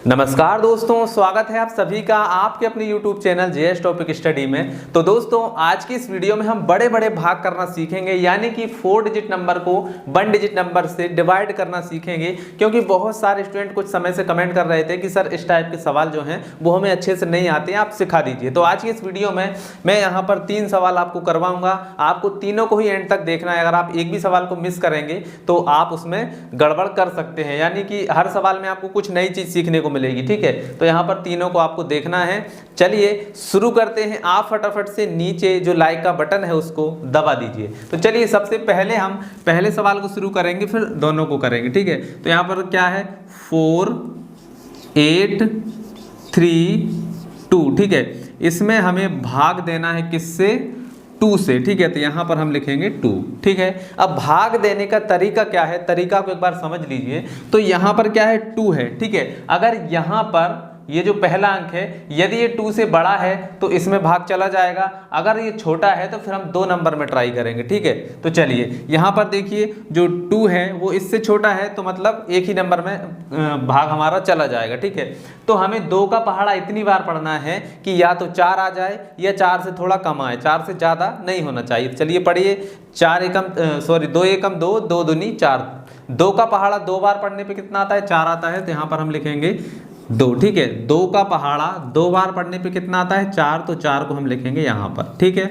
नमस्कार दोस्तों, स्वागत है आप सभी का आपके अपने YouTube channel JS topic study में। तो दोस्तों, आज की इस वीडियो में हम बड़े बड़े भाग करना सीखेंगे, यानी कि 4 डिजिट नंबर को 1 डिजिट नंबर से डिवाइड करना सीखेंगे। क्योंकि बहुत सारे स्टूडेंट कुछ समय से कमेंट कर रहे थे कि सर इस टाइप के सवाल जो हैं वो हमें अच्छे से नहीं आते हैं, आप सिखा दीजिए। तो आज की इस वीडियो में मैं यहाँ पर 3 सवाल आपको करवाऊंगा, आपको तीनों को ही एंड तक देखना है। अगर आप एक भी सवाल को मिस करेंगे तो आप उसमें गड़बड़ कर सकते हैं, यानी कि हर सवाल में आपको कुछ नई चीज सीखने को मिलेगी। ठीक है, तो यहाँ पर तीनों को आपको देखना है। चलिए शुरू करते हैं। आप फटाफट से नीचे जो लाइक का बटन है उसको दबा दीजिए। तो चलिए सबसे पहले हम पहले सवाल को शुरू करेंगे, फिर दोनों को करेंगे। ठीक है, तो यहाँ पर क्या है 4 8 3 2। ठीक है, इसमें हमें भाग देना है किससे? 2 से। ठीक है, तो यहाँ पर हम लिखेंगे 2। ठीक है, अब भाग देने का तरीका क्या है, तरीका को एक बार समझ लीजिए। तो यहाँ पर क्या है 2 है। ठीक है, अगर यहाँ पर ये जो पहला अंक है यदि ये 2 से बड़ा है तो इसमें भाग चला जाएगा, अगर ये छोटा है तो फिर हम 2 नंबर में ट्राई करेंगे। ठीक है, तो चलिए यहाँ पर देखिए जो 2 है वो इससे छोटा है, तो मतलब एक ही नंबर में भाग हमारा चला जाएगा। ठीक है, तो हमें 2 का पहाड़ा इतनी बार पढ़ना है कि या तो 4 आ जाए या 4 से थोड़ा कम आए, 4 से ज़्यादा नहीं होना चाहिए। चलिए पढ़िए, 2 एकम 2, 2 दूनी 4। 2 का पहाड़ा 2 बार पढ़ने पे कितना आता है? 4 आता है। तो यहाँ पर हम लिखेंगे 2। ठीक है, 2 का पहाड़ा 2 बार पढ़ने पे कितना आता है? 4। तो 4 को हम लिखेंगे यहाँ पर। ठीक है,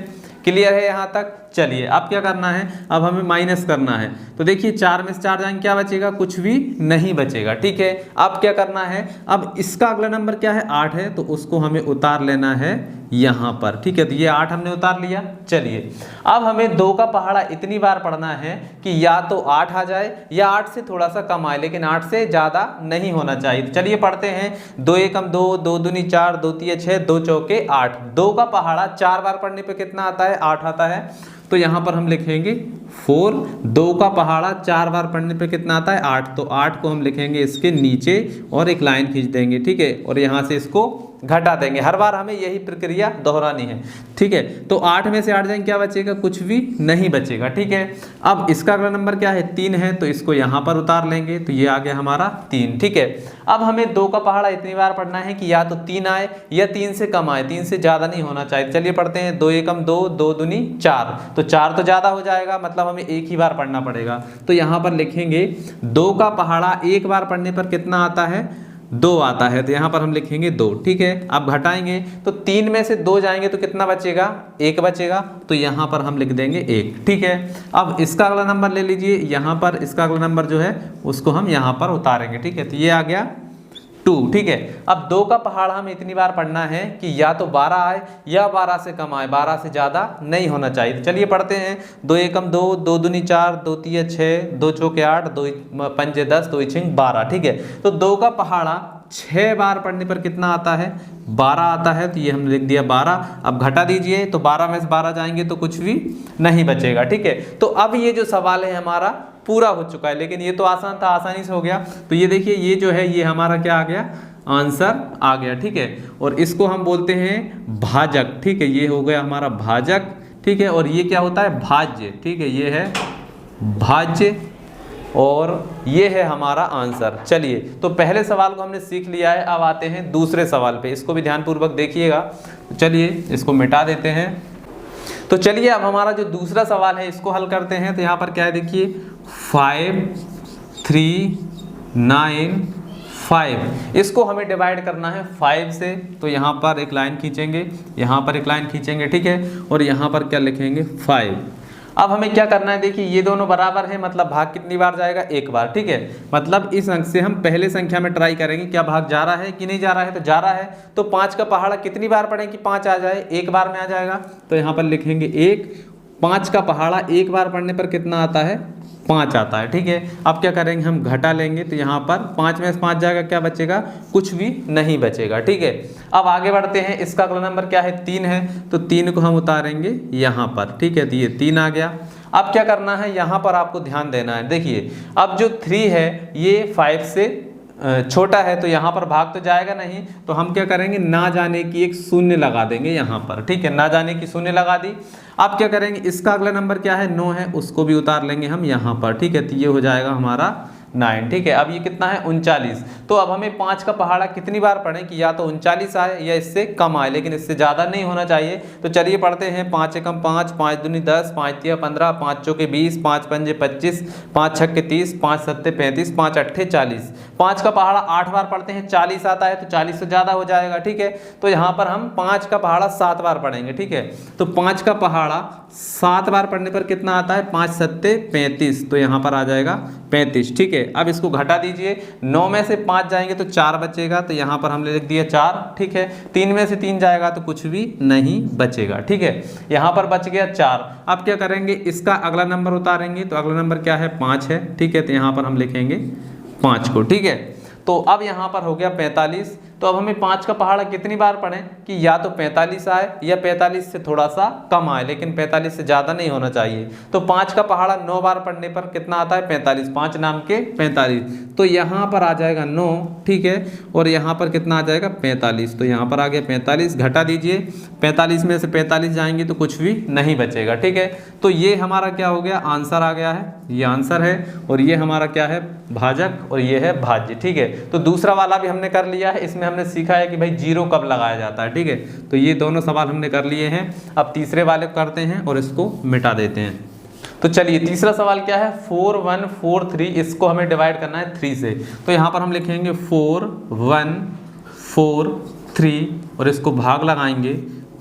क्लियर है यहाँ तक? चलिए अब क्या करना है, अब हमें माइनस करना है। तो देखिए 4 में से 4 जाएंगे, क्या बचेगा? कुछ भी नहीं बचेगा। ठीक है, अब क्या करना है, अब इसका अगला नंबर क्या है? 8 है, तो उसको हमें उतार लेना है यहाँ पर। ठीक है, तो ये 8 हमने उतार लिया। चलिए अब हमें 2 का पहाड़ा इतनी बार पढ़ना है कि या तो 8 आ जाए या 8 से थोड़ा सा कम आए, लेकिन 8 से ज़्यादा नहीं होना चाहिए। तो चलिए पढ़ते हैं। 2 एकम 2, 2 दूनी 4, 2 तिया 6, 2 चौके 8। 2 का पहाड़ा 4 बार पढ़ने पे कितना आता है? 8 आता है। तो यहाँ पर हम लिखेंगे 4। 2 का पहाड़ा 4 बार पढ़ने पे कितना आता है? 8। तो 8 को हम लिखेंगे इसके नीचे और एक लाइन खींच देंगे। ठीक है, और यहाँ से इसको घटा देंगे। हर बार हमें यही प्रक्रिया दोहरानी है। ठीक है, तो 8 में से 8 जाएंगे, क्या बचेगा? कुछ भी नहीं बचेगा। ठीक है, अब इसका अगला नंबर क्या है? 3 है, तो इसको यहाँ पर उतार लेंगे, तो ये आ गया हमारा 3। ठीक है, अब हमें 2 का पहाड़ा इतनी बार पढ़ना है कि या तो 3 आए या 3 से कम आए, 3 से ज़्यादा नहीं होना चाहिए। चलिए पढ़ते हैं। 2 एकम 2, 2 दूनी 4। तो 4 तो ज़्यादा हो जाएगा, मतलब हमें एक ही बार पढ़ना पड़ेगा। तो यहाँ पर लिखेंगे 2 का पहाड़ा एक बार पढ़ने पर कितना आता है? 2 आता है। तो यहाँ पर हम लिखेंगे 2। ठीक है, अब घटाएंगे तो 3 में से 2 जाएंगे तो कितना बचेगा? 1 बचेगा। तो यहाँ पर हम लिख देंगे 1। ठीक है, अब इसका अगला नंबर ले लीजिए। यहाँ पर इसका अगला नंबर जो है उसको हम यहाँ पर उतारेंगे। ठीक है, तो ये आ गया 2। ठीक है, अब 2 का पहाड़ा हमें इतनी बार पढ़ना है कि या तो 12 आए या 12 से कम आए, 12 से ज़्यादा नहीं होना चाहिए। तो चलिए पढ़ते हैं। 2 एकम 2, 2 दूनी 4, 2 तिया 6, 2 चौके 8, 2 पंजे 10, 2 छिंग 12। ठीक है, तो 2 का पहाड़ा 6 बार पढ़ने पर कितना आता है? 12 आता है। तो ये हमने लिख दिया 12। अब घटा दीजिए, तो 12 में से 12 जाएंगे तो कुछ भी नहीं बचेगा। ठीक है, तो अब ये जो सवाल है हमारा पूरा हो चुका है, लेकिन ये तो आसान था, आसानी से हो गया। तो ये देखिए, ये जो है ये हमारा क्या आ गया? आंसर आ गया। ठीक है, और इसको हम बोलते हैं भाजक। ठीक है, ये हो गया हमारा भाजक। ठीक है, और ये क्या होता है? भाज्य। ठीक है, ये है भाज्य और ये है हमारा आंसर। चलिए, तो पहले सवाल को हमने सीख लिया है, अब आते हैं दूसरे सवाल पे। इसको भी ध्यानपूर्वक देखिएगा। चलिए इसको मिटा देते हैं। तो चलिए अब हमारा जो दूसरा सवाल है इसको हल करते हैं। तो यहाँ पर क्या है देखिए, 5 3 9 5। इसको हमें डिवाइड करना है 5 से। तो यहाँ पर एक लाइन खींचेंगे, यहाँ पर एक लाइन खींचेंगे। ठीक है, और यहाँ पर क्या लिखेंगे? 5। अब हमें क्या करना है, देखिए ये दोनों बराबर है, मतलब भाग कितनी बार जाएगा? 1 बार। ठीक है, मतलब इस अंक से हम पहले संख्या में ट्राई करेंगे क्या भाग जा रहा है कि नहीं जा रहा है। तो जा रहा है, तो 5 का पहाड़ा कितनी बार पढ़ें कि 5 आ जाए? 1 बार में आ जाएगा। तो यहाँ पर लिखेंगे 1। 5 का पहाड़ा 1 बार पढ़ने पर कितना आता है? 5 आता है। ठीक है, अब क्या करेंगे, हम घटा लेंगे। तो यहाँ पर 5 में से 5 जाएगा, क्या बचेगा? कुछ भी नहीं बचेगा। ठीक है, अब आगे बढ़ते हैं। इसका अगला नंबर क्या है? 3 है, तो 3 को हम उतारेंगे यहाँ पर। ठीक है, तो ये 3 आ गया। अब क्या करना है, यहाँ पर आपको ध्यान देना है। देखिए अब जो 3 है ये 5 से छोटा है, तो यहाँ पर भाग तो जाएगा नहीं, तो हम क्या करेंगे, ना जाने की एक शून्य लगा देंगे यहाँ पर। ठीक है, ना जाने की शून्य लगा दी। अब क्या करेंगे, इसका अगला नंबर क्या है, 9 है, उसको भी उतार लेंगे हम यहाँ पर। ठीक है, तो ये हो जाएगा हमारा 9, ठीक है। अब ये कितना है 39। तो अब हमें 5 का पहाड़ा कितनी बार पढ़ें कि या तो 39 आए या इससे कम आए, लेकिन इससे ज़्यादा नहीं होना चाहिए। तो चलिए पढ़ते हैं। 5 एकम 5, 5 दूनी 10, 5 तिया 15, 5 चौके 20, 5 पंजे 25, 5 छक्के 30, 5 सत्ते 35, 5 अट्ठे 40। 5 का पहाड़ा 8 बार पढ़ते हैं, 40 आता है तो 40 से ज़्यादा हो जाएगा, ठीक है। तो यहाँ पर हम 5 का पहाड़ा 7 बार पढ़ेंगे, ठीक है। तो 5 का पहाड़ा 7 बार पढ़ने पर कितना आता है, 5 सत्ते 35, तो यहाँ पर आ जाएगा 35, ठीक है। अब इसको घटा दीजिए, 9 में से 5 जाएंगे तो 4 बचेगा, तो यहाँ पर हमने लिख दिया 4, ठीक है। 3 में से 3 जाएगा तो कुछ भी नहीं बचेगा, ठीक है। यहाँ पर बच गया 4। अब क्या करेंगे, इसका अगला नंबर उतारेंगे, तो अगला नंबर क्या है 5 है, ठीक है। तो यहाँ पर हम लिखेंगे 5 को, ठीक है। तो अब यहाँ पर हो गया 45। तो अब हमें 5 का पहाड़ा कितनी बार पढ़ें कि या तो 45 आए या 45 से थोड़ा सा कम आए, लेकिन 45 से ज़्यादा नहीं होना चाहिए। तो 5 का पहाड़ा 9 बार पढ़ने पर कितना आता है 45, 5 नाम के 45। तो यहाँ पर आ जाएगा 9, ठीक है। और यहाँ पर कितना आ जाएगा 45, तो यहाँ पर आ गया 45। घटा दीजिए, 45 में से 45 जाएंगे तो कुछ भी नहीं बचेगा, ठीक है। तो ये हमारा क्या हो गया, आंसर आ गया है, ये आंसर है। और ये हमारा क्या है, भाजक, और ये है भाज्य, ठीक है। तो दूसरा वाला भी हमने कर लिया है। इसमें हमने सीखा है कि भाई जीरो कब लगाया जाता है, ठीक है। तो ये दोनों सवाल हमने कर लिए हैं। अब तीसरे वाले करते हैं और इसको मिटा देते हैं। तो चलिए तीसरा सवाल क्या है, 4 1 4 3, इसको हमें डिवाइड करना है 3 से। तो यहाँ पर हम लिखेंगे 4 1 4 3 और इसको भाग लगाएंगे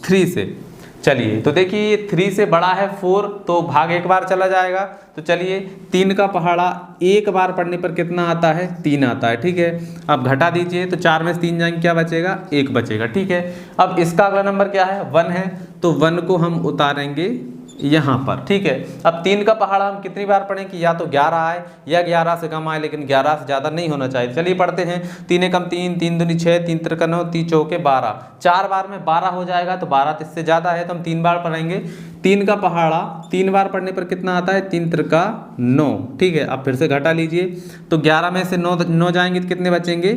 3 से। चलिए तो देखिए ये 3 से बड़ा है 4, तो भाग एक बार चला जाएगा। तो चलिए 3 का पहाड़ा एक बार पढ़ने पर कितना आता है, 3 आता है, ठीक है। अब घटा दीजिए, तो 4 में से 3 जाएंगे, क्या बचेगा, 1 बचेगा, ठीक है। अब इसका अगला नंबर क्या है, 1 है, तो 1 को हम उतारेंगे यहाँ पर, ठीक है। अब 3 का पहाड़ा हम कितनी बार पढ़ें कि या तो 11 आए या 11 से कम आए, लेकिन 11 से ज़्यादा नहीं होना चाहिए। चलिए पढ़ते हैं। 3 एकम 3, 3 दूनी 6, 3 तिरका 9, 3 चौके 12। 4 बार में 12 हो जाएगा, तो 12 तो इससे ज़्यादा है, तो हम 3 बार पढ़ेंगे। 3 का पहाड़ा 3 बार पढ़ने पर कितना आता है, 3 तिरका 9, ठीक है। अब फिर से घटा लीजिए, तो 11 में से 9 जाएंगे तो कितने बचेंगे,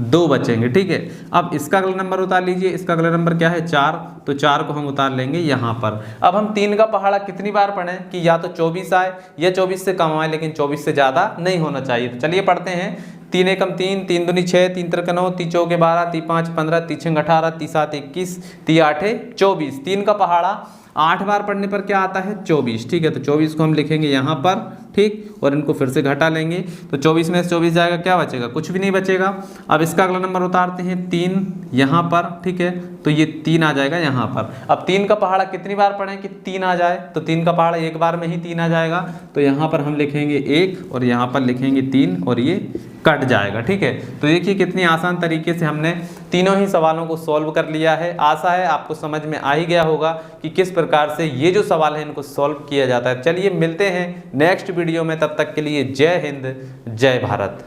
2 बचेंगे, ठीक है। अब इसका अगला नंबर उतार लीजिए, इसका अगला नंबर क्या है 4, तो 4 को हम उतार लेंगे यहाँ पर। अब हम 3 का पहाड़ा कितनी बार पढ़ें कि या तो 24 आए या 24 से कम आए, लेकिन 24 से ज़्यादा नहीं होना चाहिए। तो चलिए पढ़ते हैं। 3 एकम 3, 3 दूनी 6, 3 तिरका 9, 3 चौके 12, 3 5 15, 3 6 18, 3 7 21, 3 8 24। 3 का पहाड़ा 8 बार पढ़ने पर क्या आता है, 24, ठीक है। तो 24 को हम लिखेंगे यहाँ पर, ठीक। और इनको फिर से घटा लेंगे, तो 24 में से 24 जाएगा, क्या बचेगा, कुछ भी नहीं बचेगा। अब इसका अगला नंबर उतारते हैं 3 यहाँ पर, ठीक है। तो ये 3 आ जाएगा यहाँ पर। अब 3 का पहाड़ा कितनी बार पढ़ें कि 3 आ जाए, तो 3 का पहाड़ा एक बार में ही 3 आ जाएगा। तो यहाँ पर हम लिखेंगे 1 और यहाँ पर लिखेंगे 3 और ये कट जाएगा, ठीक है। तो देखिए कितनी आसान तरीके से हमने तीनों ही सवालों को सॉल्व कर लिया है। आशा है आपको समझ में आ ही गया होगा कि किस प्रकार से ये जो सवाल है इनको सॉल्व किया जाता है। चलिए मिलते हैं नेक्स्ट वीडियो में, तब तक के लिए जय हिंद, जय भारत।